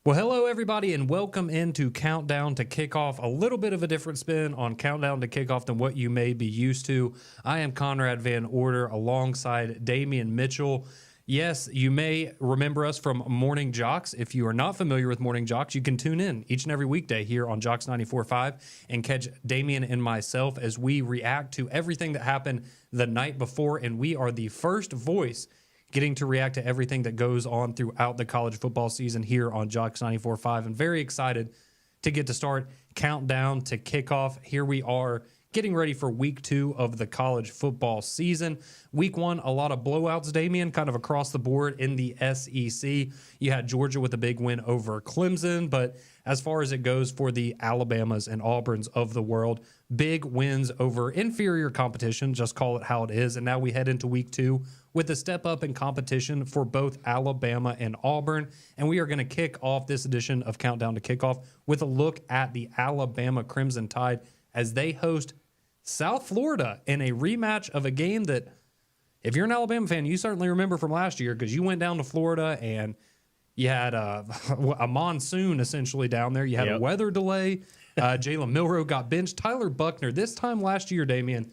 Well, hello, everybody, and welcome into Countdown to Kickoff. A little bit of a different spin on Countdown to Kickoff than what you may be used to. I am Conrad Van Order alongside Damian Mitchell. Yes, you may remember us from Morning Jocks. If you are not familiar with Morning Jocks, you can tune in each and every weekday here on Jocks 94.5 and catch Damian and myself as we react to everything that happened the night before, and we are the first voice getting to react to everything that goes on throughout the college football season here on Jocks 94.5. I'm very excited to get to start Countdown to Kickoff. Here we are getting ready for week 2 of the college football season. Week 1, a lot of blowouts, Damian, kind of across the board in the SEC. You had Georgia with a big win over Clemson, but as far as it goes for the Alabamas and Auburns of the world, big wins over inferior competition, just call it how it is. And now we head into week 2 with a step up in competition for both Alabama and Auburn. And we are going to kick off this edition of Countdown to Kickoff with a look at the Alabama Crimson Tide as they host South Florida in a rematch of a game that, if you're an Alabama fan, you certainly remember from last year because you went down to Florida and you had a monsoon essentially down there. You had a weather delay. Jalen Milroe got benched. Tyler Buchner, this time last year, Damian,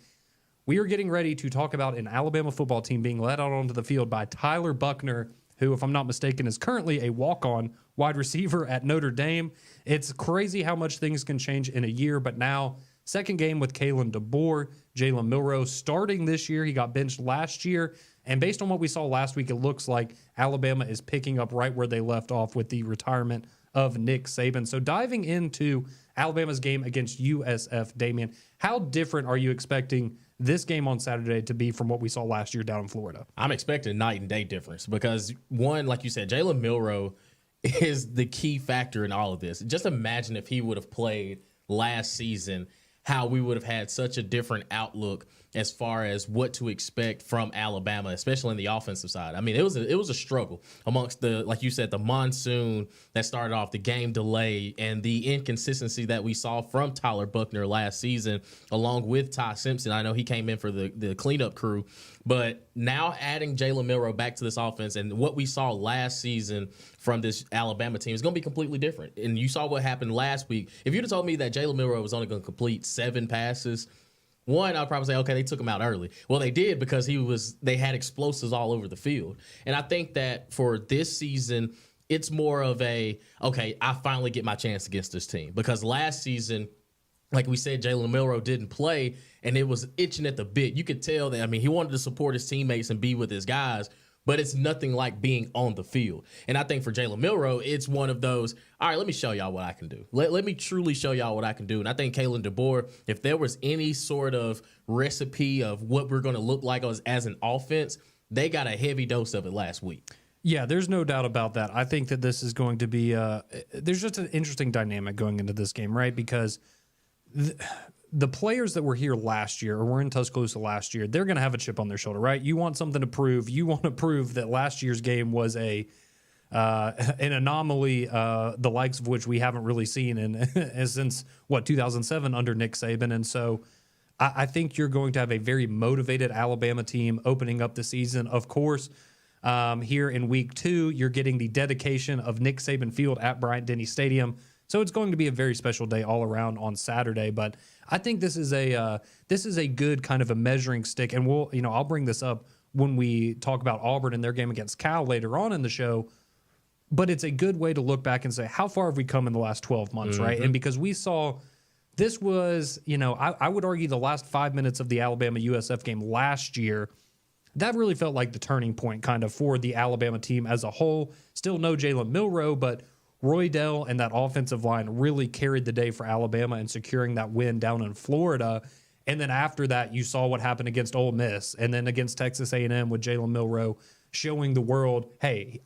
we are getting ready to talk about an Alabama football team being led out onto the field by Tyler Buchner, who, if I'm not mistaken, is currently a walk-on wide receiver at Notre Dame. It's crazy how much things can change in a year, but now second game with Kalen DeBoer, Jalen Milroe starting this year. He got benched last year. And based on what we saw last week, it looks like Alabama is picking up right where they left off with the retirement of Nick Saban. So diving into Alabama's game against USF, Damian, how different are you expecting this game on Saturday to be from what we saw last year down in Florida? I'm expecting a night and day difference because, one, like you said, Jalen Milroe is the key factor in all of this. Just imagine if he would have played last season, how we would have had such a different outlook as far as what to expect from Alabama, especially in the offensive side. I mean, it was a struggle amongst the, like you said, the monsoon that started off, the game delay, and the inconsistency that we saw from Tyler Buchner last season, along with Ty Simpson. I know he came in for the cleanup crew, but now adding Jalen Milroe back to this offense and what we saw last season from this Alabama team is going to be completely different. And you saw what happened last week. If you'd have told me that Jalen Milroe was only going to complete 7 passes, one, I'd probably say, okay, they took him out early. Well, they did because they had explosives all over the field. And I think that for this season, it's more of a, okay, I finally get my chance against this team. Because last season, like we said, Jalen Milroe didn't play, and it was itching at the bit. You could tell that, I mean, he wanted to support his teammates and be with his guys, but it's nothing like being on the field. And I think for Jalen Milroe, it's one of those, all right, let me show y'all what I can do. Let me truly show y'all what I can do. And I think Kalen DeBoer, if there was any sort of recipe of what we're going to look like as an offense, they got a heavy dose of it last week. Yeah, there's no doubt about that. I think that this is going to be there's just an interesting dynamic going into this game, right? Because the players that were here last year or were in Tuscaloosa last year, they're going to have a chip on their shoulder, right? You want something to prove. You want to prove that last year's game was an anomaly, the likes of which we haven't really seen since, 2007 under Nick Saban. And so I think you're going to have a very motivated Alabama team opening up the season. Of course, here in week 2, you're getting the dedication of Nick Saban Field at Bryant-Denny Stadium. So it's going to be a very special day all around on Saturday. But I think this is a good kind of a measuring stick, and I'll bring this up when we talk about Auburn and their game against Cal later on in the show. But it's a good way to look back and say, how far have we come in the last 12 months, right? And because we saw this was, I would argue the last 5 minutes of the Alabama USF game last year, that really felt like the turning point kind of for the Alabama team as a whole. Still no Jalen Milroe, but Roydell and that offensive line really carried the day for Alabama in securing that win down in Florida. And then after that, you saw what happened against Ole Miss and then against Texas A&M with Jalen Milroe showing the world, hey,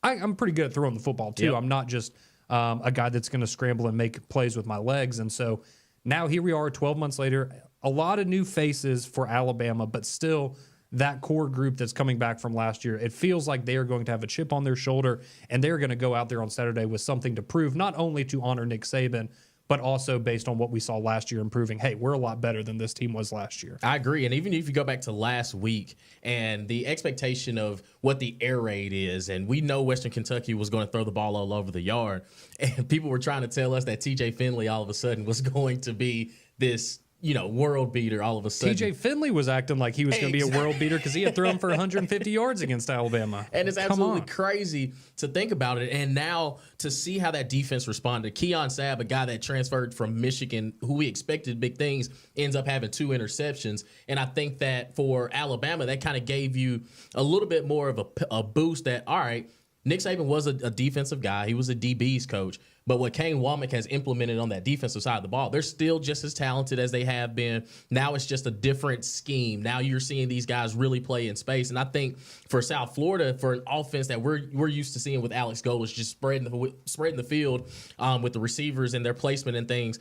I'm pretty good at throwing the football too. Yep. I'm not just a guy that's going to scramble and make plays with my legs. And so now here we are 12 months later, a lot of new faces for Alabama, but still that core group that's coming back from last year, it feels like they are going to have a chip on their shoulder, and they're going to go out there on Saturday with something to prove, not only to honor Nick Saban, but also based on what we saw last year, improving, hey, we're a lot better than this team was last year. I agree. And even if you go back to last week and the expectation of what the air raid is, and we know Western Kentucky was going to throw the ball all over the yard, and people were trying to tell us that TJ Finley all of a sudden was going to be this, world beater all of a sudden. TJ Finley was acting like he was going to be a world beater because he had thrown for 150 yards against Alabama. And it's absolutely crazy to think about it. And now to see how that defense responded. Keon Sabb, a guy that transferred from Michigan, who we expected big things, ends up having 2 interceptions. And I think that for Alabama, that kind of gave you a little bit more of a boost that, all right, Nick Saban was a defensive guy. He was a DB's coach. But what Kane Womack has implemented on that defensive side of the ball, they're still just as talented as they have been. Now it's just a different scheme. Now you're seeing these guys really play in space. And I think for South Florida, for an offense that we're used to seeing with Alex Golesh, just spreading the field with the receivers and their placement and things,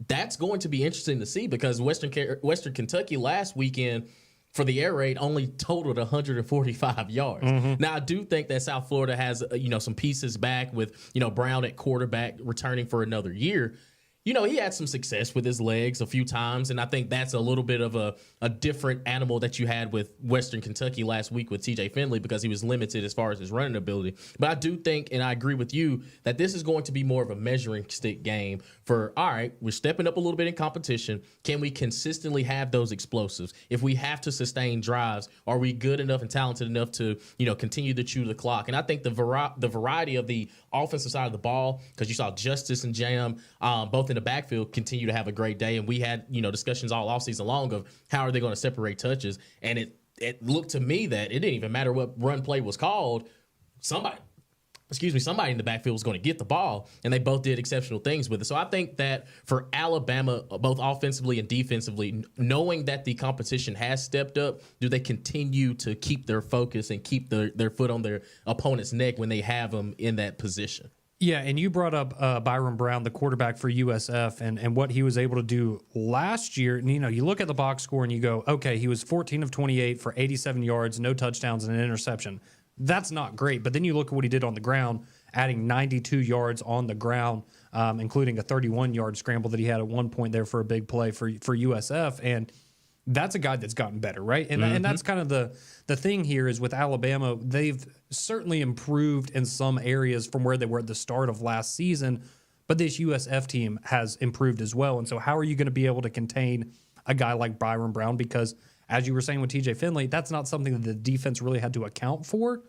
that's going to be interesting to see because Western Kentucky last weekend for the air raid only totaled 145 yards. Now, I do think that South Florida has, some pieces back with, Brown at quarterback returning for another year. He had some success with his legs a few times, and I think that's a little bit of a different animal that you had with Western Kentucky last week with TJ Finley because he was limited as far as his running ability. But I do think, and I agree with you, that this is going to be more of a measuring stick game for, all right, we're stepping up a little bit in competition. Can we consistently have those explosives? If we have to sustain drives, are we good enough and talented enough to, continue to chew the clock? And I think the variety of the offensive side of the ball, because you saw Justice and Jam both in the backfield continue to have a great day. And we had, discussions all offseason long of how are they going to separate touches. And it looked to me that it didn't even matter what run play was called. Somebody in the backfield was going to get the ball, and they both did exceptional things with it. So I think that for Alabama, both offensively and defensively, knowing that the competition has stepped up, do they continue to keep their focus and keep their foot on their opponent's neck when they have them in that position? Yeah, and you brought up Byron Brown, the quarterback for USF, and what he was able to do last year. And, you look at the box score and you go, okay, he was 14 of 28 for 87 yards, no touchdowns, and an interception. That's not great. But then you look at what he did on the ground, adding 92 yards on the ground, including a 31-yard scramble that he had at one point there for a big play for USF. And that's a guy that's gotten better, right? And that's kind of the thing here is with Alabama, they've certainly improved in some areas from where they were at the start of last season, but this USF team has improved as well. And so how are you going to be able to contain a guy like Byron Brown? Because as you were saying with TJ Finley, that's not something that the defense really had to account for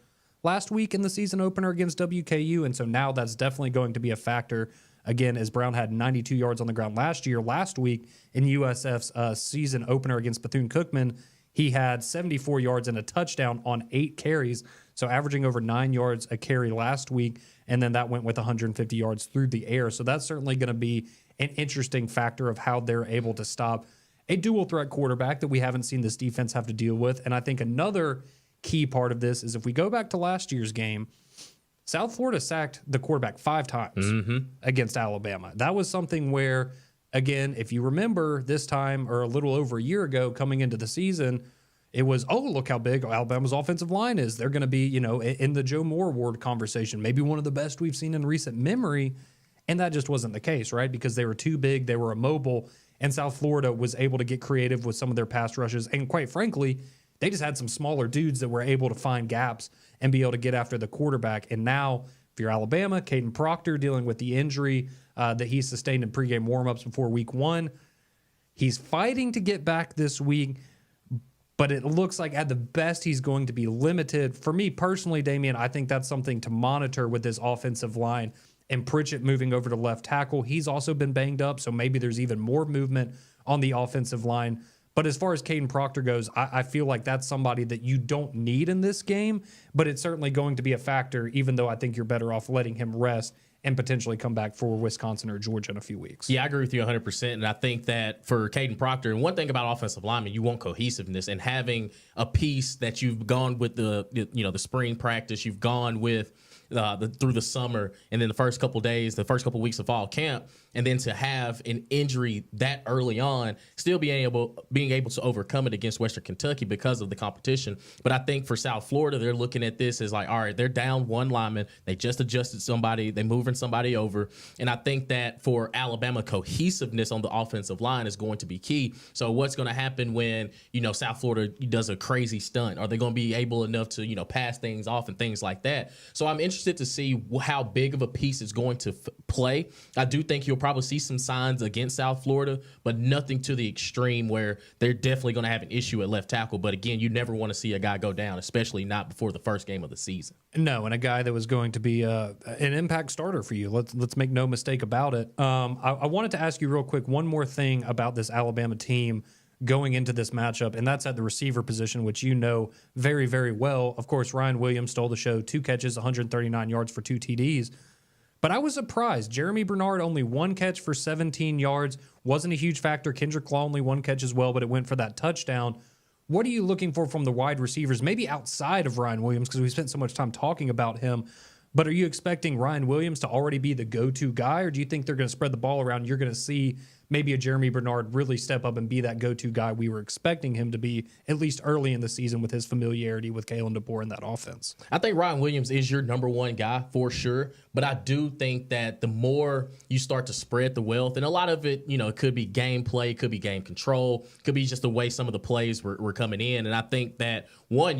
last week in the season opener against WKU. And so now that's definitely going to be a factor. Again, as Brown had 92 yards on the ground last week in USF's season opener against Bethune-Cookman, he had 74 yards and a touchdown on 8 carries, so averaging over 9 yards a carry last week, and then that went with 150 yards through the air. So that's certainly going to be an interesting factor of how they're able to stop a dual-threat quarterback that we haven't seen this defense have to deal with. And I think another key part of this is if we go back to last year's game, South Florida sacked the quarterback 5 times against Alabama. That was something where, again, if you remember this time or a little over a year ago coming into the season, it was, oh, look how big Alabama's offensive line is. They're going to be, in the Joe Moore Award conversation, maybe one of the best we've seen in recent memory. And that just wasn't the case, right? Because they were too big, they were immobile, and South Florida was able to get creative with some of their pass rushes. And quite frankly, they just had some smaller dudes that were able to find gaps and be able to get after the quarterback. And now, if you're Alabama, Caden Proctor dealing with the injury that he sustained in pregame warmups before week 1. He's fighting to get back this week, but it looks like at the best he's going to be limited. For me personally, Damian, I think that's something to monitor with this offensive line. And Pritchett moving over to left tackle, he's also been banged up, so maybe there's even more movement on the offensive line. But as far as Caden Proctor goes, I feel like that's somebody that you don't need in this game, but it's certainly going to be a factor, even though I think you're better off letting him rest and potentially come back for Wisconsin or Georgia in a few weeks. Yeah, I agree with you 100%. And I think that for Caden Proctor, and one thing about offensive linemen, you want cohesiveness and having a piece that you've gone with the spring practice, you've gone with through the summer, and then the first couple weeks of fall camp, and then to have an injury that early on, still being able to overcome it against Western Kentucky because of the competition. But I think for South Florida, they're looking at this as like, all right, they're down one lineman, they just adjusted somebody, they moving somebody over, and I think that for Alabama, cohesiveness on the offensive line is going to be key. So what's going to happen when South Florida does a crazy stunt? Are they going to be able enough to pass things off and things like that? So I'm interested to see how big of a piece it's going to play. I do think you'll probably see some signs against South Florida, but nothing to the extreme where they're definitely going to have an issue at left tackle. But again, you never want to see a guy go down, especially not before the first game of the season. No, and a guy that was going to be an impact starter for you. Let's make no mistake about it. I wanted to ask you real quick one more thing about this Alabama team going into this matchup, and that's at the receiver position, which you know very, very well. Of course, Ryan Williams stole the show, 2 catches, 139 yards for 2 TDs. But I was surprised. Jeremy Bernard only 1 catch for 17 yards. Wasn't a huge factor. Kendrick Law only 1 catch as well, but it went for that touchdown. What are you looking for from the wide receivers, maybe outside of Ryan Williams, because we spent so much time talking about him? But are you expecting Ryan Williams to already be the go-to guy, or do you think they're going to spread the ball around? You're going to see maybe a Jeremy Bernard really step up and be that go-to guy we were expecting him to be, at least early in the season, with his familiarity with Kalen DeBoer in that offense. I think Ryan Williams is your number one guy for sure, but I do think that the more you start to spread the wealth, and a lot of it, it could be gameplay, it could be game control, it could be just the way some of the plays were coming in, and I think that, one,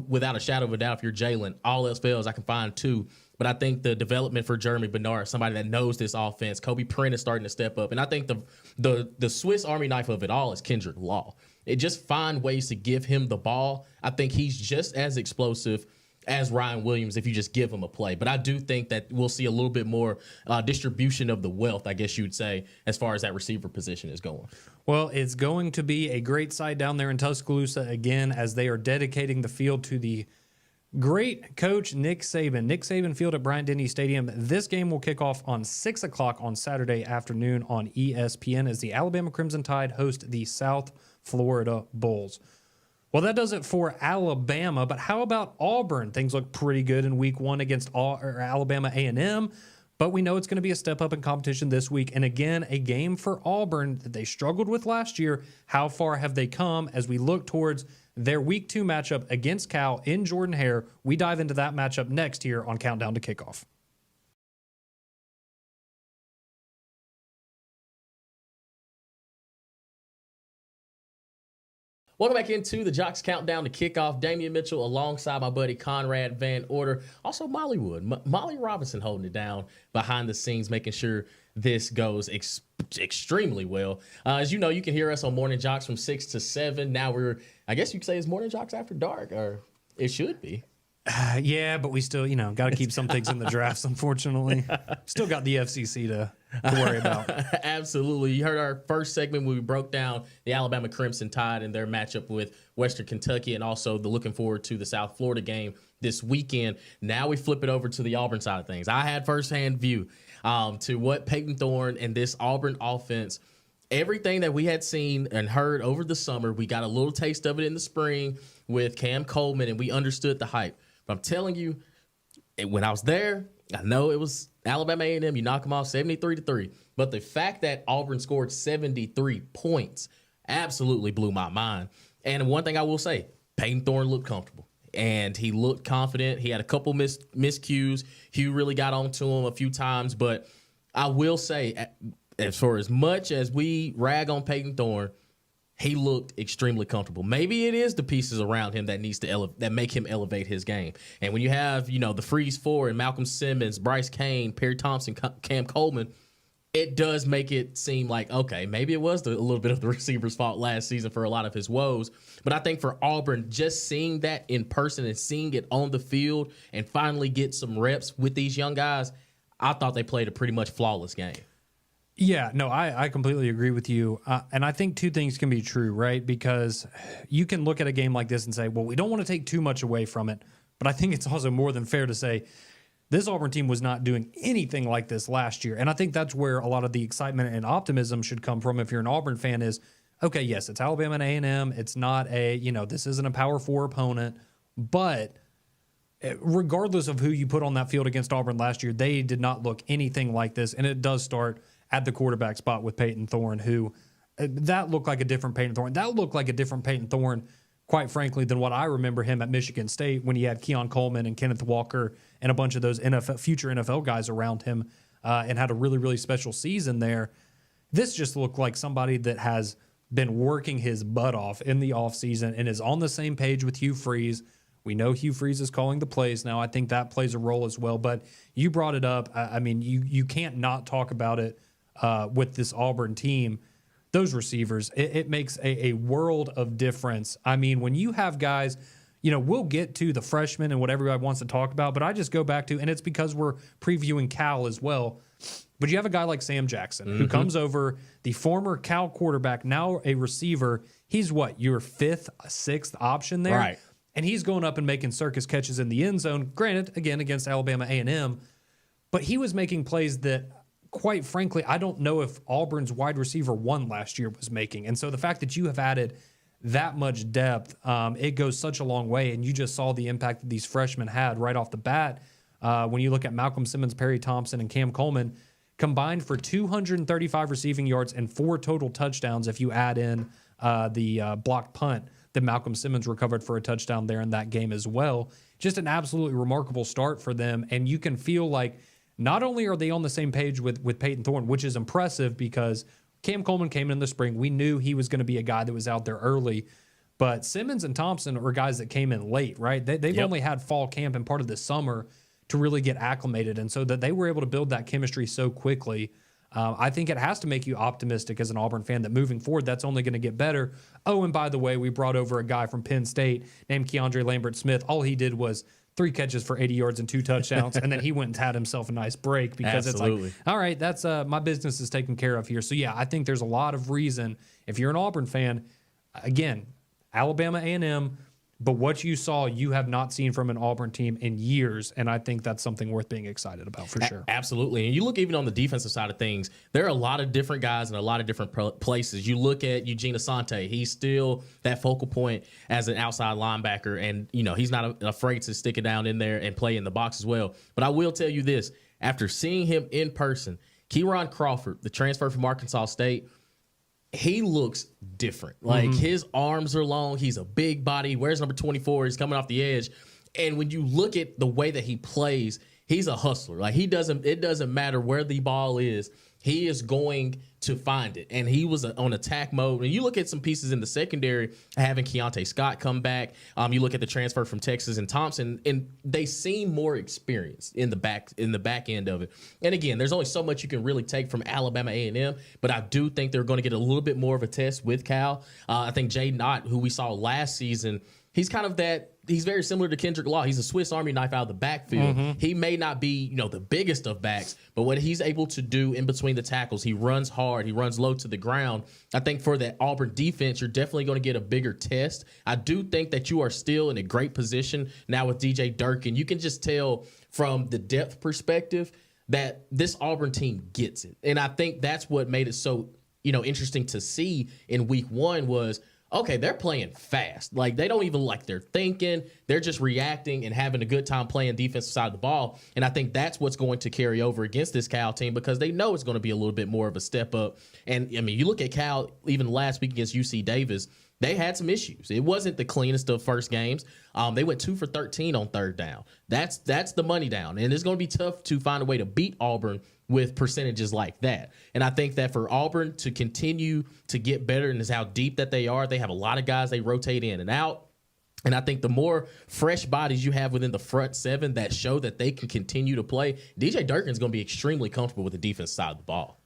without a shadow of a doubt, if you're Jalen, all else fails, I can find 2. But I think the development for Jeremy Bernard, somebody that knows this offense, Kobe Print is starting to step up. And I think the Swiss Army knife of it all is Kendrick Law. It just find ways to give him the ball. I think he's just as explosive as Ryan Williams if you just give him a play. But I do think that we'll see a little bit more distribution of the wealth, I guess you'd say, as far as that receiver position is going. Well, it's going to be a great sight down there in Tuscaloosa again as they are dedicating the field to the great coach Nick Saban. Nick Saban Field at Bryant-Denny Stadium. This game will kick off on 6 o'clock on Saturday afternoon on ESPN as the Alabama Crimson Tide host the South Florida Bulls. Well, that does it for Alabama, but how about Auburn? Things look pretty good in week 1 against Alabama A&M, but we know it's going to be a step up in competition this week. And again, a game for Auburn that they struggled with last year. How far have they come as we look towards their week 2 matchup against Cal in Jordan-Hare? We dive into that matchup next here on Countdown to Kickoff. Welcome back into the Jocks Countdown to Kickoff. Damian Mitchell alongside my buddy Conrad Van Order. Also Mollywood. Molly Robinson holding it down behind the scenes, making sure this goes extremely well. As you know, you can hear us on Morning Jocks from 6 to 7. Now I guess you could say it's Morning Jocks after dark, or it should be. Yeah, but we still, got to keep some things in the drafts, unfortunately. Still got the FCC to worry about. Absolutely. You heard our first segment when we broke down the Alabama Crimson Tide and their matchup with Western Kentucky, and also looking forward to the South Florida game this weekend. Now we flip it over to the Auburn side of things. I had firsthand view to what Peyton Thorne and this Auburn offense, everything that we had seen and heard over the summer, we got a little taste of it in the spring with Cam Coleman, and we understood the hype. But I'm telling you, when I was there, I know it was Alabama A&M. You knock them off 73-3. But the fact that Auburn scored 73 points absolutely blew my mind. And one thing I will say, Peyton Thorne looked comfortable. And he looked confident. He had a couple miscues. Hugh really got onto him a few times. But I will say, for as much as we rag on Peyton Thorne, he looked extremely comfortable. Maybe it is the pieces around him that needs to that make him elevate his game. And when you have, the Freeze Four and Malcolm Simmons, Bryce Kane, Perry Thompson, Cam Coleman, it does make it seem like, okay, maybe it was a little bit of the receiver's fault last season for a lot of his woes. But I think for Auburn, just seeing that in person and seeing it on the field and finally get some reps with these young guys, I thought they played a pretty much flawless game. Yeah, no, I completely agree with you. And I think 2 things can be true, right? Because you can look at a game like this and say, well, we don't want to take too much away from it. But I think it's also more than fair to say this Auburn team was not doing anything like this last year. And I think that's where a lot of the excitement and optimism should come from if you're an Auburn fan is, okay, yes, it's Alabama and A&M. It's not this isn't a Power 4 opponent. But regardless of who you put on that field against Auburn last year, they did not look anything like this. And it does start at the quarterback spot with Peyton Thorne, who that looked like a different Peyton Thorne. That looked like a different Peyton Thorne, quite frankly, than what I remember him at Michigan State when he had Keon Coleman and Kenneth Walker and a bunch of those future NFL guys around him and had a really, really special season there. This just looked like somebody that has been working his butt off in the offseason and is on the same page with Hugh Freeze. We know Hugh Freeze is calling the plays now. I think that plays a role as well. But you brought it up. I mean, you can't not talk about it with this Auburn team. Those receivers, it makes a world of difference. I mean, when you have guys, we'll get to the freshmen and what everybody wants to talk about, but I just go back to, and it's because we're previewing Cal as well, but you have a guy like Sam Jackson who comes over, the former Cal quarterback, now a receiver. He's what, your fifth, sixth option there? Right. And he's going up and making circus catches in the end zone, granted, again, against Alabama A&M, but he was making plays that, quite frankly, I don't know if Auburn's wide receiver one last year was making. And so the fact that you have added that much depth, it goes such a long way. And you just saw the impact that these freshmen had right off the bat. When you look at Malcolm Simmons, Perry Thompson, and Cam Coleman, combined for 235 receiving yards and 4 total touchdowns if you add in the blocked punt that Malcolm Simmons recovered for a touchdown there in that game as well. Just an absolutely remarkable start for them. And you can feel like not only are they on the same page with Peyton Thorne, which is impressive because Cam Coleman came in the spring. We knew he was going to be a guy that was out there early. But Simmons and Thompson are guys that came in late, right? They've only had fall camp and part of the summer to really get acclimated. And so that they were able to build that chemistry so quickly, I think it has to make you optimistic as an Auburn fan that moving forward, that's only going to get better. Oh, and by the way, we brought over a guy from Penn State named Keandre Lambert-Smith. All he did was 3 catches for 80 yards and 2 touchdowns, and then he went and had himself a nice break because Absolutely. It's like, all right, that's my business is taken care of here. So, yeah, I think there's a lot of reason, if you're an Auburn fan, again, Alabama A&M, but what you saw, you have not seen from an Auburn team in years, and I think that's something worth being excited about for sure. Absolutely. And you look even on the defensive side of things, there are a lot of different guys in a lot of different places. You look at Eugene Asante. He's still that focal point as an outside linebacker, and he's not afraid to stick it down in there and play in the box as well. But I will tell you this, after seeing him in person, Kieron Crawford, the transfer from Arkansas State, he looks different. Like his arms are long. He's a big body. Where's number 24? He's coming off the edge. And when you look at the way that he plays, he's a hustler. Like it doesn't matter where the ball is. He is going to find it. And he was on attack mode. And you look at some pieces in the secondary, having Keontae Scott come back. You look at the transfer from Texas and Thompson, and they seem more experienced in the back end of it. And again, there's only so much you can really take from Alabama A&M, but I do think they're going to get a little bit more of a test with Cal. I think Jay Knott, who we saw last season, he's kind of he's very similar to Kendrick Law. He's a Swiss Army knife out of the backfield. He may not be, the biggest of backs, but what he's able to do in between the tackles, he runs hard, he runs low to the ground. I think for that Auburn defense, you're definitely going to get a bigger test. I do think that you are still in a great position now with DJ Durkin. You can just tell from the depth perspective that this Auburn team gets it. And I think that's what made it so, interesting to see in week 1 was, okay, they're playing fast. Like, they don't even like they're thinking. They're just reacting and having a good time playing defensive side of the ball. And I think that's what's going to carry over against this Cal team because they know it's going to be a little bit more of a step up. And, I mean, you look at Cal even last week against UC Davis, they had some issues. It wasn't the cleanest of first games. They went 2 for 13 on third down. That's the money down. And it's going to be tough to find a way to beat Auburn with percentages like that. And I think that for Auburn to continue to get better, and is how deep that they are, they have a lot of guys they rotate in and out. And I think the more fresh bodies you have within the front 7 that show that they can continue to play, DJ Durkin's going to be extremely comfortable with the defense side of the ball.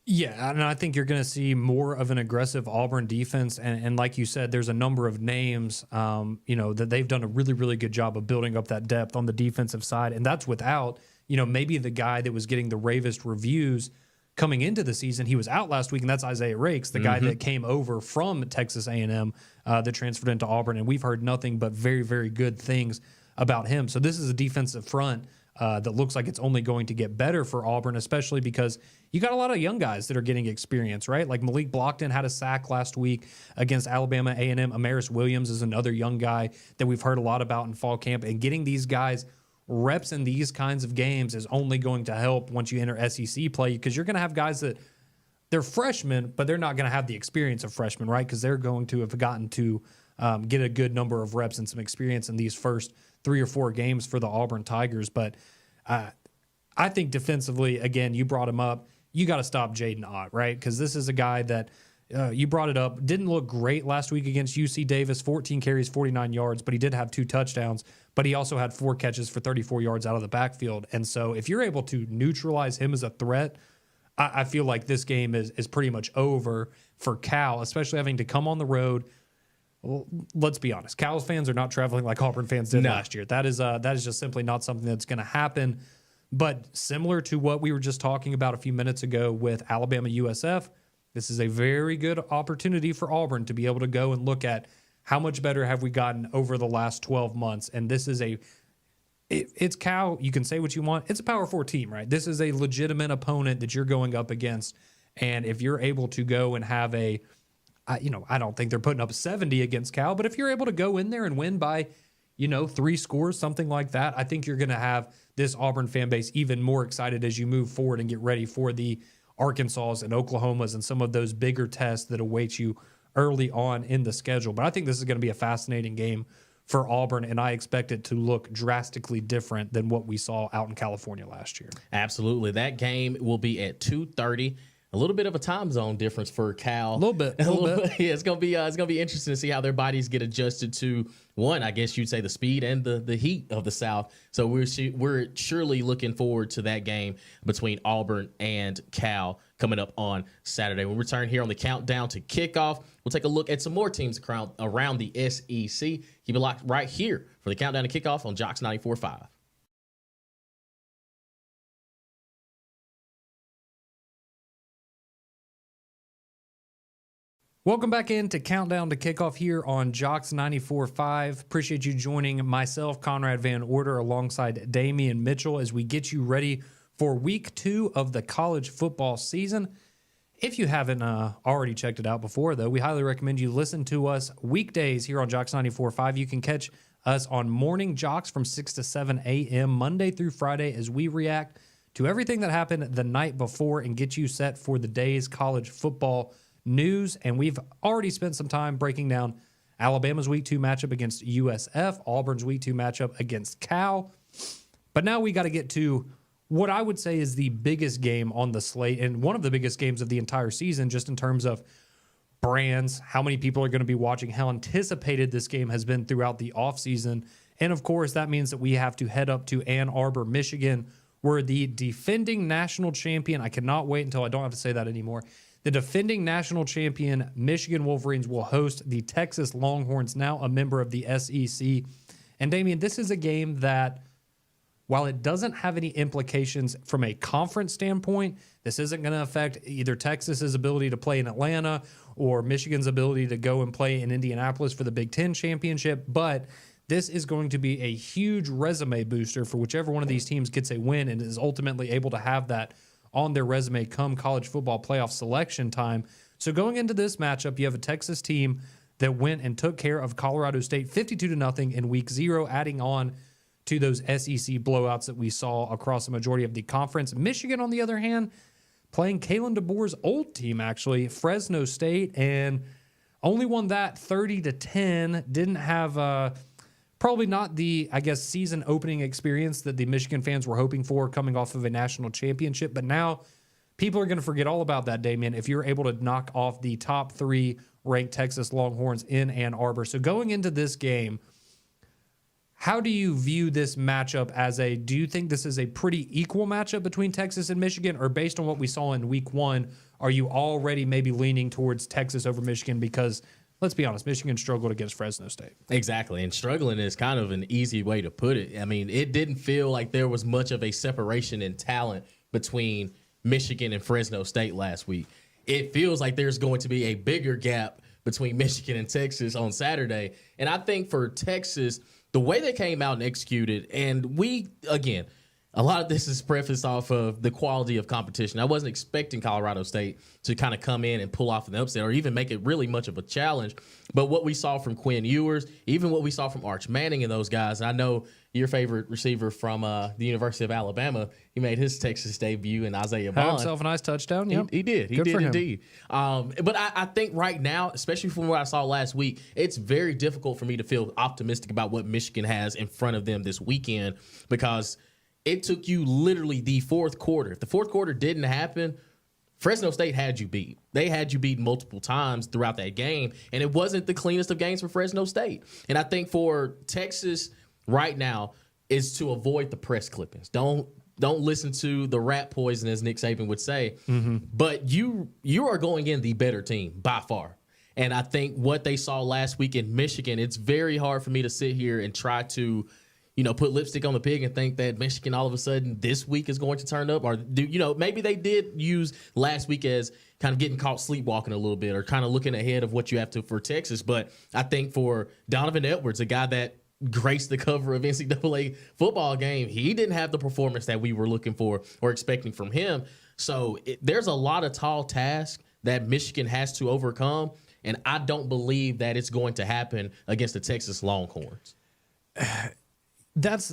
Yeah, and I think you're going to see more of an aggressive Auburn defense. And like you said, there's a number of names, that they've done a really, really good job of building up that depth on the defensive side. And that's without, maybe the guy that was getting the ravest reviews coming into the season. He was out last week, and that's Isaiah Rakes, the guy that came over from Texas A&M that transferred into Auburn. And we've heard nothing but very, very good things about him. So this is a defensive front that looks like it's only going to get better for Auburn, especially because you got a lot of young guys that are getting experience, right? Like Malik Blockton had a sack last week against Alabama A&M. Amaris Williams is another young guy that we've heard a lot about in fall camp, and getting these guys reps in these kinds of games is only going to help once you enter SEC play, because you're going to have guys that they're freshmen, but they're not going to have the experience of freshmen, right? Because they're going to have gotten to get a good number of reps and some experience in these first 3 or 4 games for the Auburn Tigers. But I think defensively, again, you brought him up. You got to stop Jaden Ott, right? Because this is a guy that you brought it up. Didn't look great last week against UC Davis. 14 carries, 49 yards, but he did have 2 touchdowns. But he also had 4 catches for 34 yards out of the backfield. And so if you're able to neutralize him as a threat, I feel like this game is pretty much over for Cal, especially having to come on the road. Well, let's be honest. Cal fans are not traveling like Auburn fans did last year. That is just simply not something that's going to happen. But similar to what we were just talking about a few minutes ago with Alabama USF, this is a very good opportunity for Auburn to be able to go and look at how much better have we gotten over the last 12 months. And this is it's Cal. You can say what you want. It's a Power 4 team, right? This is a legitimate opponent that you're going up against. And if you're able to go and have I don't think they're putting up 70 against Cal, but if you're able to go in there and win by, 3 scores, something like that, I think you're going to have this Auburn fan base even more excited as you move forward and get ready for the Arkansas and Oklahomas and some of those bigger tests that await you early on in the schedule. But I think this is going to be a fascinating game for Auburn, and I expect it to look drastically different than what we saw out in California last year. Absolutely. That game will be at 2:30. A little bit of a time zone difference for Cal. A little bit. Yeah, it's gonna be interesting to see how their bodies get adjusted to one. I guess you'd say the speed and the heat of the South. So we're surely looking forward to that game between Auburn and Cal coming up on Saturday. When we return here on the Countdown to Kickoff, we'll take a look at some more teams around the SEC. Keep it locked right here for the Countdown to Kickoff on Jocks 94.5. Welcome back into Countdown to Kickoff here on Jocks 94.5. Appreciate you joining myself, Conrad Van Order, alongside Damian Mitchell as we get you ready for week 2 of the college football season. If you haven't already checked it out before, though, we highly recommend you listen to us weekdays here on Jocks 94.5. You can catch us on Morning Jocks from 6 to 7 a.m. Monday through Friday as we react to everything that happened the night before and get you set for the day's college football news. And we've already spent some time breaking down Alabama's Week 2 matchup against USF, Auburn's Week 2 matchup against Cal. But now we got to get to what I would say is the biggest game on the slate and one of the biggest games of the entire season, just in terms of brands, how many people are going to be watching, how anticipated this game has been throughout the offseason. And of course, that means that we have to head up to Ann Arbor, Michigan, where the defending national champion, I cannot wait until I don't have to say that anymore, the defending national champion Michigan Wolverines will host the Texas Longhorns, now a member of the SEC. And Damian, this is a game that, while it doesn't have any implications from a conference standpoint, this isn't going to affect either Texas's ability to play in Atlanta or Michigan's ability to go and play in Indianapolis for the Big Ten championship. But this is going to be a huge resume booster for whichever one of these teams gets a win and is ultimately able to have that on their resume come college football playoff selection time. So going into this matchup, you have a Texas team that went and took care of Colorado State 52-0 in week 0, adding on to those SEC blowouts that we saw across the majority of the conference. Michigan, on the other hand, playing Kalen DeBoer's old team, actually, Fresno State, and only won that 30-10. Didn't have probably not the, season opening experience that the Michigan fans were hoping for coming off of a national championship. But now people are going to forget all about that, Damian, if you're able to knock off the top 3 ranked Texas Longhorns in Ann Arbor. So going into this game, how do you view this matchup do you think this is a pretty equal matchup between Texas and Michigan, or based on what we saw in week 1, are you already maybe leaning towards Texas over Michigan? Because let's be honest, Michigan struggled against Fresno State. Exactly, and struggling is kind of an easy way to put it. I mean, it didn't feel like there was much of a separation in talent between Michigan and Fresno State last week. It feels like there's going to be a bigger gap between Michigan and Texas on Saturday. And I think for Texas, the way they came out and executed, and we, again, a lot of this is prefaced off of the quality of competition. I wasn't expecting Colorado State to kind of come in and pull off an upset or even make it really much of a challenge. But what we saw from Quinn Ewers, even what we saw from Arch Manning and those guys, I know your favorite receiver from the University of Alabama, he made his Texas debut, and Isaiah Bond. Had himself a nice touchdown. Yep. He did. He Good did for him. indeed. But I think right now, especially from what I saw last week, it's very difficult for me to feel optimistic about what Michigan has in front of them this weekend, because it took you literally the fourth quarter. If the fourth quarter didn't happen, Fresno State had you beat. They had you beat multiple times throughout that game, and it wasn't the cleanest of games for Fresno State. And I think for Texas right now is to avoid the press clippings. Don't listen to the rat poison, as Nick Saban would say. Mm-hmm. But you are going in the better team by far. And I think what they saw last week in Michigan, it's very hard for me to sit here and try to, put lipstick on the pig and think that Michigan all of a sudden this week is going to turn up. Or, maybe they did use last week as kind of getting caught sleepwalking a little bit or kind of looking ahead of what you have to for Texas. But I think for Donovan Edwards, a guy that graced the cover of NCAA football game, he didn't have the performance that we were looking for or expecting from him. So there's a lot of tall tasks that Michigan has to overcome, and I don't believe that it's going to happen against the Texas Longhorns. That's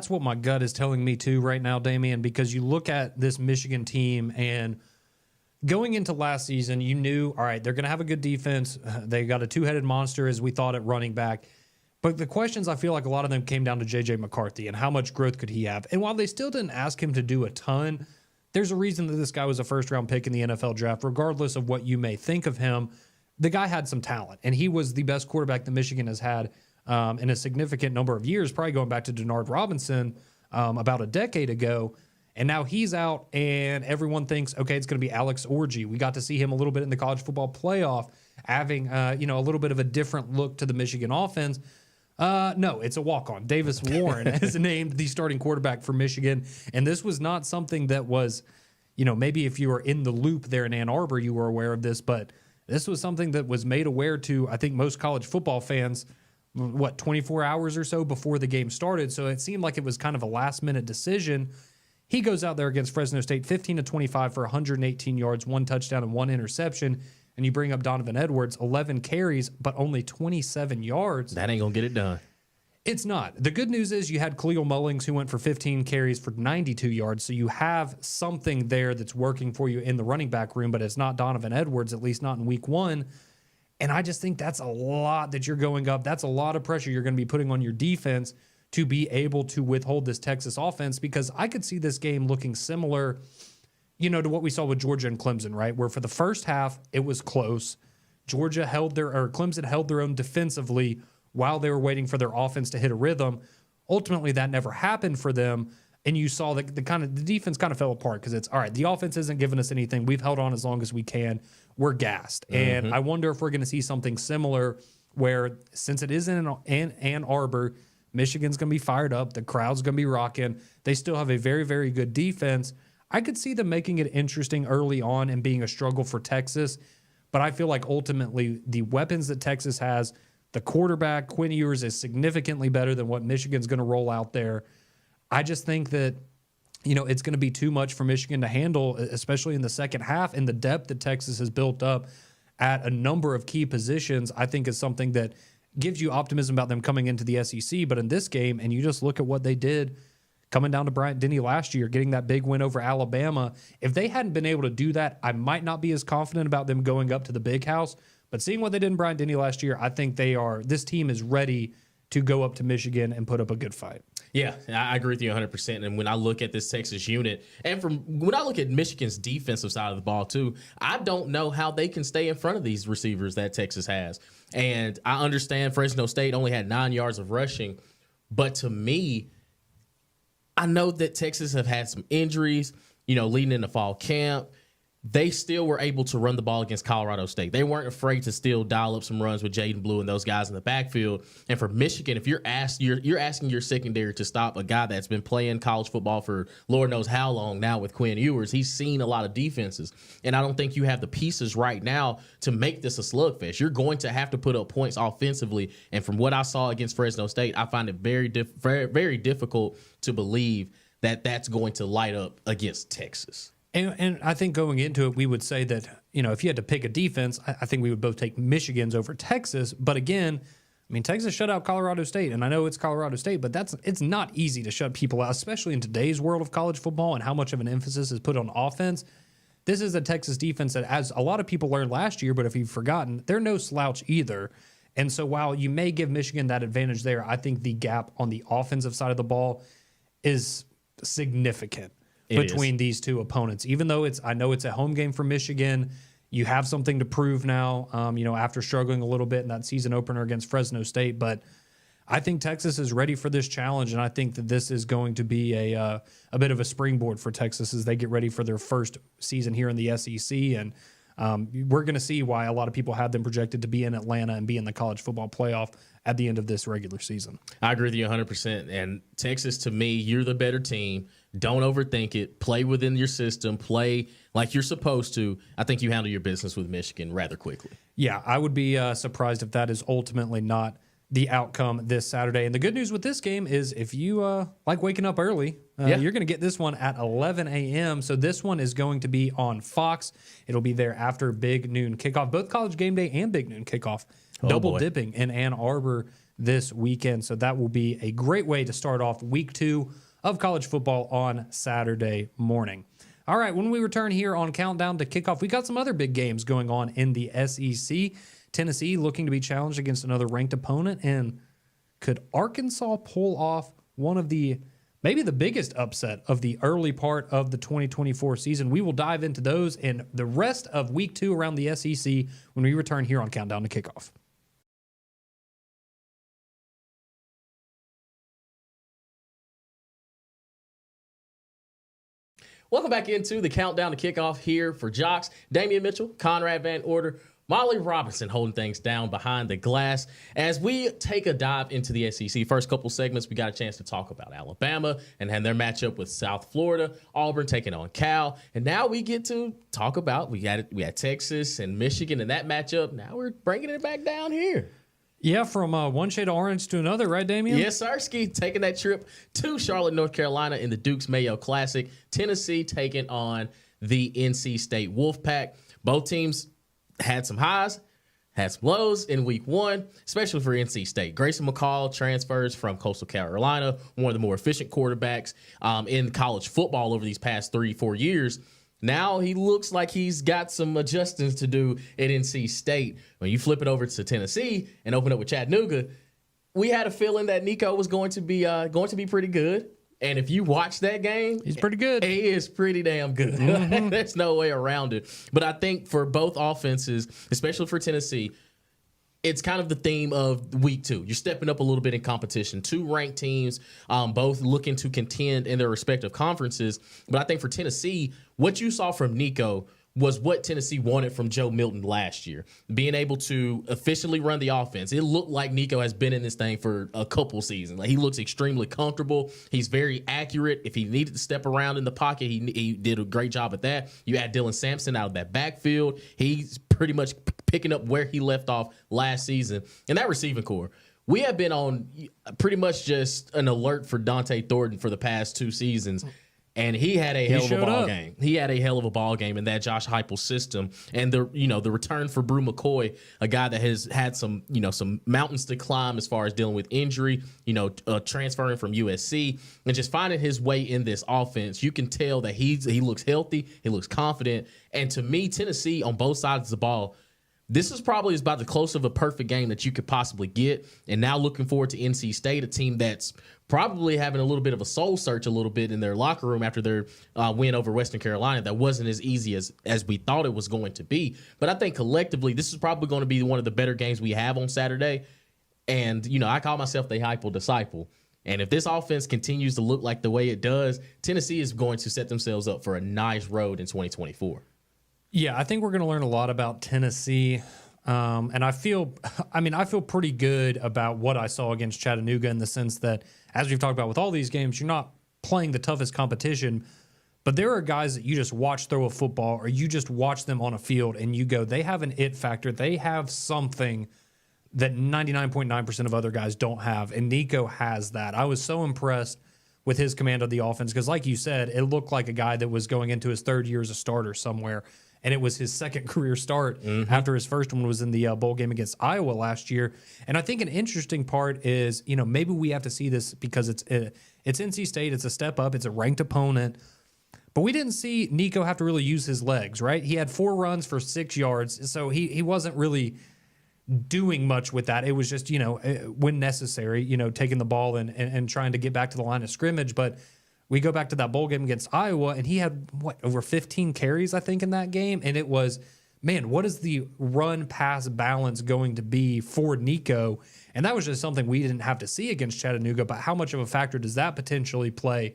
what my gut is telling me too right now, Damian, because you look at this Michigan team, and going into last season, you knew, all right, they're going to have a good defense. They got a two-headed monster, as we thought, at running back. But the questions, I feel like a lot of them came down to J.J. McCarthy and how much growth could he have. And while they still didn't ask him to do a ton, there's a reason that this guy was a first-round pick in the NFL draft. Regardless of what you may think of him, the guy had some talent, and he was the best quarterback that Michigan has had in a significant number of years, probably going back to Denard Robinson about a decade ago. And now he's out, and everyone thinks, okay, it's going to be Alex Orji. We got to see him a little bit in the college football playoff, having a little bit of a different look to the Michigan offense. No, it's a walk-on. Davis Warren is named the starting quarterback for Michigan, and this was not something that was, maybe if you were in the loop there in Ann Arbor, you were aware of this, but this was something that was made aware to, I think, most college football fans, 24 hours or so before the game started. So it seemed like it was kind of a last-minute decision. He goes out there against Fresno State, 15-25 for 118 yards, 1 touchdown, and 1 interception. And you bring up Donovan Edwards, 11 carries, but only 27 yards. That ain't going to get it done. It's not. The good news is you had Khalil Mullings, who went for 15 carries for 92 yards. So you have something there that's working for you in the running back room, but it's not Donovan Edwards, at least not in week 1. And I just think that's a lot that you're going up. That's a lot of pressure you're going to be putting on your defense to be able to withhold this Texas offense, because I could see this game looking similar, to what we saw with Georgia and Clemson, right? Where for the first half, it was close. Clemson held their own defensively while they were waiting for their offense to hit a rhythm. Ultimately, that never happened for them. And you saw the defense kind of fell apart, because it's, all right, the offense isn't giving us anything. We've held on as long as we can. We're gassed. Mm-hmm. And I wonder if we're going to see something similar where, since it is in Ann Arbor, Michigan's going to be fired up. The crowd's going to be rocking. They still have a very, very good defense. I could see them making it interesting early on and being a struggle for Texas. But I feel like ultimately the weapons that Texas has, the quarterback, Quinn Ewers, is significantly better than what Michigan's going to roll out there. I just think that, it's going to be too much for Michigan to handle, especially in the second half. And the depth that Texas has built up at a number of key positions, I think, is something that gives you optimism about them coming into the SEC. But in this game, and you just look at what they did coming down to Bryant-Denny last year, getting that big win over Alabama. If they hadn't been able to do that, I might not be as confident about them going up to the big house. But seeing what they did in Bryant-Denny last year, I think this team is ready to go up to Michigan and put up a good fight. Yeah, I agree with you 100%. And when I look at this Texas unit, and when I look at Michigan's defensive side of the ball too, I don't know how they can stay in front of these receivers that Texas has. And I understand Fresno State only had 9 yards of rushing, but to me, I know that Texas have had some injuries, leading into fall camp. They still were able to run the ball against Colorado State. They weren't afraid to still dial up some runs with Jaden Blue and those guys in the backfield. And for Michigan, if you're asking your secondary to stop a guy that's been playing college football for Lord knows how long now with Quinn Ewers, he's seen a lot of defenses. And I don't think you have the pieces right now to make this a slugfest. You're going to have to put up points offensively. And from what I saw against Fresno State, I find it very, very difficult to believe that's going to light up against Texas. And I think going into it, we would say that, if you had to pick a defense, I think we would both take Michigan's over Texas. But again, Texas shut out Colorado State, and I know it's Colorado State, but it's not easy to shut people out, especially in today's world of college football and how much of an emphasis is put on offense. This is a Texas defense that, as a lot of people learned last year, but if you've forgotten, they're no slouch either. And so while you may give Michigan that advantage there, I think the gap on the offensive side of the ball is significant between these two opponents. Even though I know it's a home game for Michigan, you have something to prove now, after struggling a little bit in that season opener against Fresno State. But I think Texas is ready for this challenge, and I think that this is going to be a bit of a springboard for Texas as they get ready for their first season here in the SEC. And we're going to see why a lot of people had them projected to be in Atlanta and be in the college football playoff at the end of this regular season. I agree with you 100%. And Texas, to me, you're the better team. Don't overthink it. Play within your system. Play like you're supposed to. I think you handle your business with Michigan rather quickly. Yeah, I would be surprised if that is ultimately not the outcome this Saturday. And the good news with this game is if you like waking up early, you're going to get this one at 11 a.m. So this one is going to be on Fox. It'll be there after Big Noon Kickoff, both College Game Day and Big Noon Kickoff. Double dipping in Ann Arbor this weekend. So that will be a great way to start off week 2 of college football on Saturday morning. All right, when we return here on Countdown to Kickoff, we got some other big games going on in the SEC. Tennessee looking to be challenged against another ranked opponent. And could Arkansas pull off one of maybe the biggest upset of the early part of the 2024 season? We will dive into those and the rest of week 2 around the SEC when we return here on Countdown to Kickoff. Welcome back into the Countdown to Kickoff here for Jocks. Damian Mitchell, Conrad Van Order, Molly Robinson holding things down behind the glass. As we take a dive into the SEC, first couple segments, we got a chance to talk about Alabama and their matchup with South Florida, Auburn taking on Cal. And now we get to talk about, we had Texas and Michigan in that matchup. Now we're bringing it back down here. Yeah, from one shade of orange to another, right, Damian? Yes, sir. Ski taking that trip to Charlotte, North Carolina in the Dukes Mayo Classic. Tennessee taking on the NC State Wolfpack. Both teams had some highs, had some lows in week 1, especially for NC State. Grayson McCall transfers from Coastal Carolina, one of the more efficient quarterbacks in college football over these past 3-4 years. Now he looks like he's got some adjustments to do at NC State. When you flip it over to Tennessee and open up with Chattanooga, we had a feeling that Nico was going to be pretty good. And if you watch that game, he's pretty good. He is pretty damn good. Mm-hmm. There's no way around it. But I think for both offenses, especially for Tennessee, it's kind of the theme of week 2. You're stepping up a little bit in competition. 2 ranked teams, both looking to contend in their respective conferences. But I think for Tennessee, what you saw from Nico was what Tennessee wanted from Joe Milton last year, being able to efficiently run the offense. It looked like Nico has been in this thing for a couple seasons. Like, he looks extremely comfortable. He's very accurate. If he needed to step around in the pocket, he did a great job at that. You add Dylan Sampson out of that backfield. He's pretty much picking up where he left off last season. And that receiving core, we have been on pretty much just an alert for Dante Thornton for the past 2 seasons. And he had a hell of a ball game. He had a hell of a ball game in that Josh Heupel system. And the return for Brew McCoy, a guy that has had some mountains to climb as far as dealing with injury, transferring from USC and just finding his way in this offense. You can tell that he looks healthy, he looks confident. And to me, Tennessee on both sides of the ball, this is probably about the close of a perfect game that you could possibly get. And now looking forward to NC State, a team that's probably having a little bit of a soul search a little bit in their locker room after their win over Western Carolina. That wasn't as easy as we thought it was going to be. But I think collectively, this is probably going to be one of the better games we have on Saturday. And, I call myself the Heupel disciple. And if this offense continues to look like the way it does, Tennessee is going to set themselves up for a nice road in 2024. Yeah, I think we're going to learn a lot about Tennessee. And I feel pretty good about what I saw against Chattanooga in the sense that, as we've talked about with all these games, you're not playing the toughest competition, but there are guys that you just watch throw a football or you just watch them on a field and you go, they have an it factor. They have something that 99.9% of other guys don't have. And Nico has that. I was so impressed with his command of the offense. Because like you said, it looked like a guy that was going into his third year as a starter somewhere. And it was his second career start after his first one was in the bowl game against Iowa last year. And I think an interesting part is, maybe we have to see this because it's NC State. It's a step up. It's a ranked opponent. But we didn't see Nico have to really use his legs, right? He had 4 runs for 6 yards. So he wasn't really doing much with that. It was just, when necessary, taking the ball and trying to get back to the line of scrimmage. But we go back to that bowl game against Iowa, and he had, over 15 carries, I think, in that game. And it was, man, what is the run-pass balance going to be for Nico? And that was just something we didn't have to see against Chattanooga. But how much of a factor does that potentially play?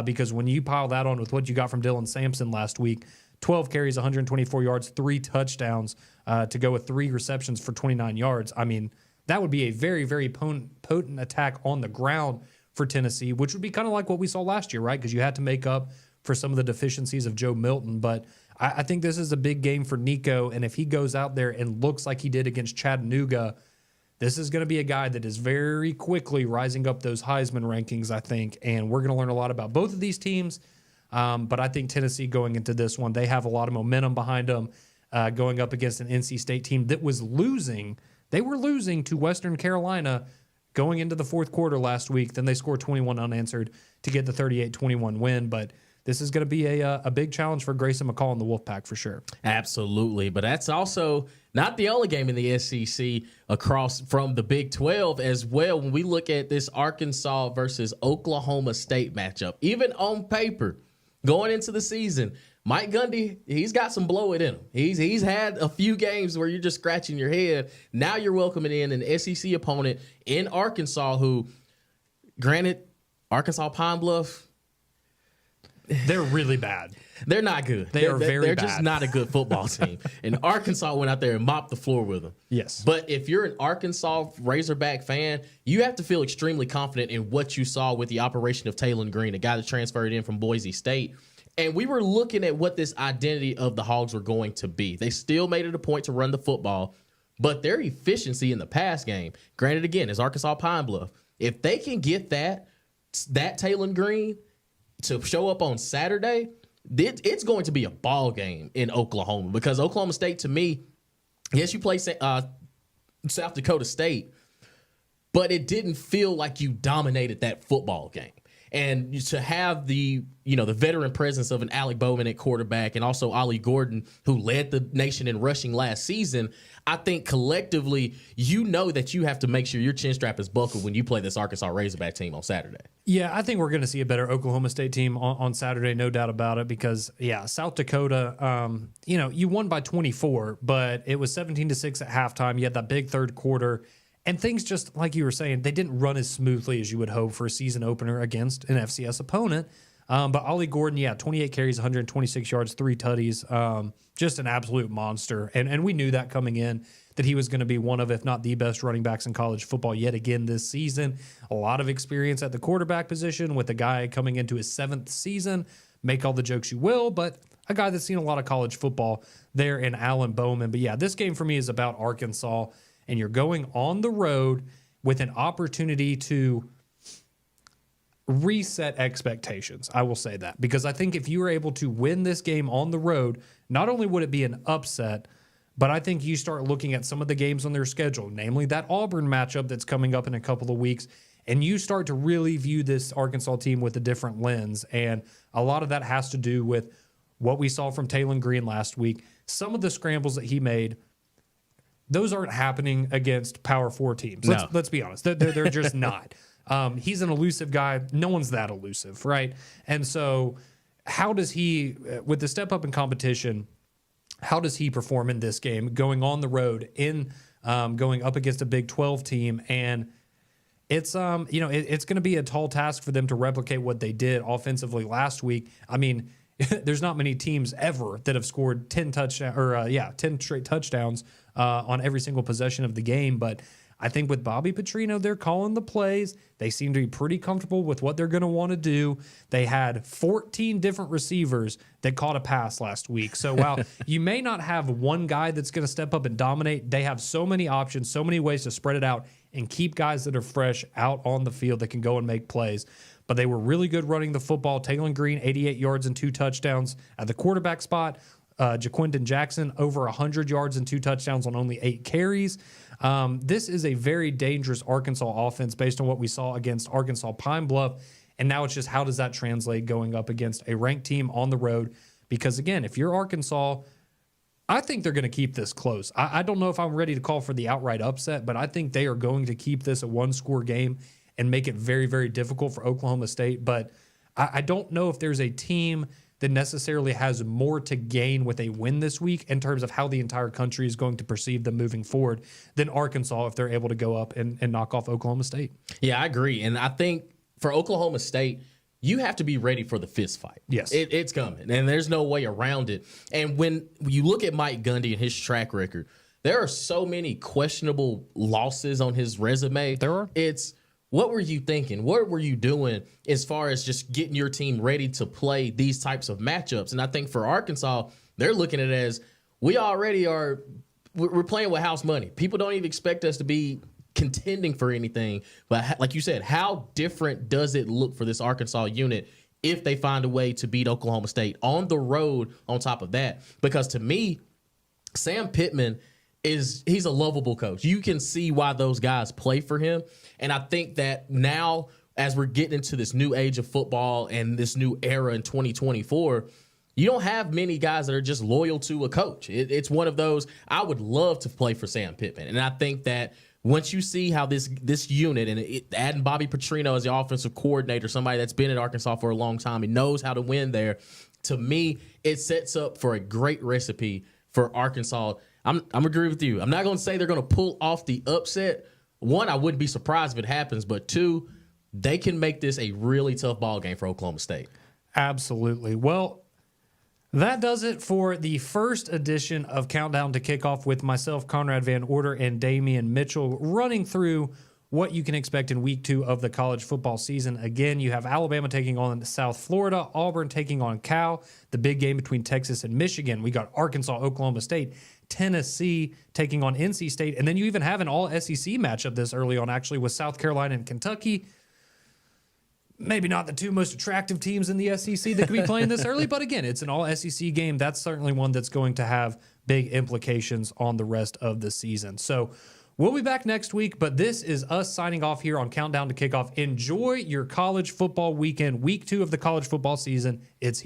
Because when you pile that on with what you got from Dylan Sampson last week, 12 carries, 124 yards, 3 touchdowns to go with 3 receptions for 29 yards. I mean, that would be a very, very potent attack on the ground for Tennessee, which would be kind of like what we saw last year, right? Because you had to make up for some of the deficiencies of Joe Milton. But I think this is a big game for Nico, and if he goes out there and looks like he did against Chattanooga, this is going to be a guy that is very quickly rising up those Heisman rankings, I think, and we're going to learn a lot about both of these teams. But I think Tennessee going into this one, they have a lot of momentum behind them going up against an NC State team that was losing. They were losing to Western Carolina going into the fourth quarter last week. Then they scored 21 unanswered to get the 38-21 win. But this is going to be a big challenge for Grayson McCall and the Wolfpack for sure. Absolutely. But that's also not the only game in the SEC across from the Big 12 as well. When we look at this Arkansas versus Oklahoma State matchup, even on paper, going into the season, Mike Gundy, he's got some blow it in him. He's had a few games where you're just scratching your head. Now you're welcoming in an SEC opponent in Arkansas who, granted, Arkansas Pine Bluff, they're really bad. They're not good. They're They're bad. just not a good football team. And Arkansas went out there and mopped the floor with them. Yes. But if you're an Arkansas Razorback fan, you have to feel extremely confident in what you saw with the operation of Taylon Green, a guy that transferred in from Boise State. And we were looking at what this identity of the Hogs were going to be. They still made it a point to run the football, but their efficiency in the pass game, granted again, is Arkansas Pine Bluff. If they can get that Taylon Green to show up on Saturday, it's going to be a ball game in Oklahoma, because Oklahoma State, to me, yes, you play South Dakota State, but it didn't feel like you dominated that football game. And to have the veteran presence of an Alec Bowman at quarterback and also Ollie Gordon, who led the nation in rushing last season, I think collectively that you have to make sure your chin strap is buckled when you play this Arkansas Razorback team on Saturday. Yeah, I think we're going to see a better Oklahoma State team on Saturday, no doubt about it, because, South Dakota, you won by 24, but it was 17-6 at halftime. You had that big third quarter. And things, just like you were saying, they didn't run as smoothly as you would hope for a season opener against an FCS opponent. But Ollie Gordon, 28 carries, 126 yards, 3 tutties, just an absolute monster. And we knew that coming in, that he was going to be one of, if not the best running backs in college football yet again this season. A lot of experience at the quarterback position with a guy coming into his 7th season. Make all the jokes you will, but a guy that's seen a lot of college football there in Alan Bowman. But this game for me is about Arkansas. And you're going on the road with an opportunity to reset expectations. I will say that, because I think if you were able to win this game on the road, not only would it be an upset, but I think you start looking at some of the games on their schedule, namely that Auburn matchup that's coming up in a couple of weeks, and you start to really view this Arkansas team with a different lens. And a lot of that has to do with what we saw from Taylon Green last week. Some of the scrambles that he made, those aren't happening against Power 4 teams. Let's be honest. They're just not. He's an elusive guy. No one's that elusive, right? And so how does he, with the step up in competition, how does he perform in this game, going on the road, going up against a Big 12 team? And it's it's going to be a tall task for them to replicate what they did offensively last week. I mean, there's not many teams ever that have scored 10 straight touchdowns on every single possession of the game. But I think with Bobby Petrino, they're calling the plays. They seem to be pretty comfortable with what they're going to want to do. They had 14 different receivers that caught a pass last week. So while you may not have one guy that's going to step up and dominate, they have so many options, so many ways to spread it out and keep guys that are fresh out on the field that can go and make plays. but they were really good running the football. Taylor Green, 88 yards and 2 touchdowns at the quarterback spot. Jaquindon Jackson, over 100 yards and 2 touchdowns on only 8 carries. This is a very dangerous Arkansas offense based on what we saw against Arkansas Pine Bluff. And now it's just how does that translate going up against a ranked team on the road? Because, again, if you're Arkansas, I think they're going to keep this close. I don't know if I'm ready to call for the outright upset, but I think they are going to keep this a one-score game and make it very, very difficult for Oklahoma State. But I don't know if there's a team that necessarily has more to gain with a win this week in terms of how the entire country is going to perceive them moving forward than Arkansas if they're able to go up and knock off Oklahoma State. Yeah, I agree. And I think for Oklahoma State, you have to be ready for the fist fight. Yes. It's coming, and there's no way around it. And when you look at Mike Gundy and his track record, there are so many questionable losses on his resume. There are. It's, what were you thinking? What were you doing as far as just getting your team ready to play these types of matchups? And I think for Arkansas, they're looking at it as, we're playing with house money. People don't even expect us to be contending for anything. But like you said, how different does it look for this Arkansas unit if they find a way to beat Oklahoma State on the road on top of that? Because to me, Sam Pittman he's a lovable coach. You can see why those guys play for him. And I think that now, as we're getting into this new age of football and this new era in 2024, you don't have many guys that are just loyal to a coach. It's one of those, I would love to play for Sam Pittman. And I think that once you see how this unit, and adding Bobby Petrino as the offensive coordinator, somebody that's been at Arkansas for a long time, he knows how to win there. To me, it sets up for a great recipe for Arkansas. I'm agree with you. I'm not going to say they're going to pull off the upset. One, I wouldn't be surprised if it happens, but two, they can make this a really tough ball game for Oklahoma State. Absolutely. Well, that does it for the first edition of Countdown to Kickoff with myself, Conrad Van Order, and Damian Mitchell, running through what you can expect in week 2 of the college football season. Again, you have Alabama taking on South Florida, Auburn taking on Cal, the big game between Texas and Michigan. We got Arkansas, Oklahoma State, Tennessee taking on NC State, and then you even have an all-SEC matchup this early on, actually, with South Carolina and Kentucky. Maybe not the two most attractive teams in the SEC that could be playing this early, but again, it's an all-SEC game. That's certainly one that's going to have big implications on the rest of the season. So we'll be back next week, but this is us signing off here on Countdown to Kickoff. Enjoy your college football weekend, week 2 of the college football season. It's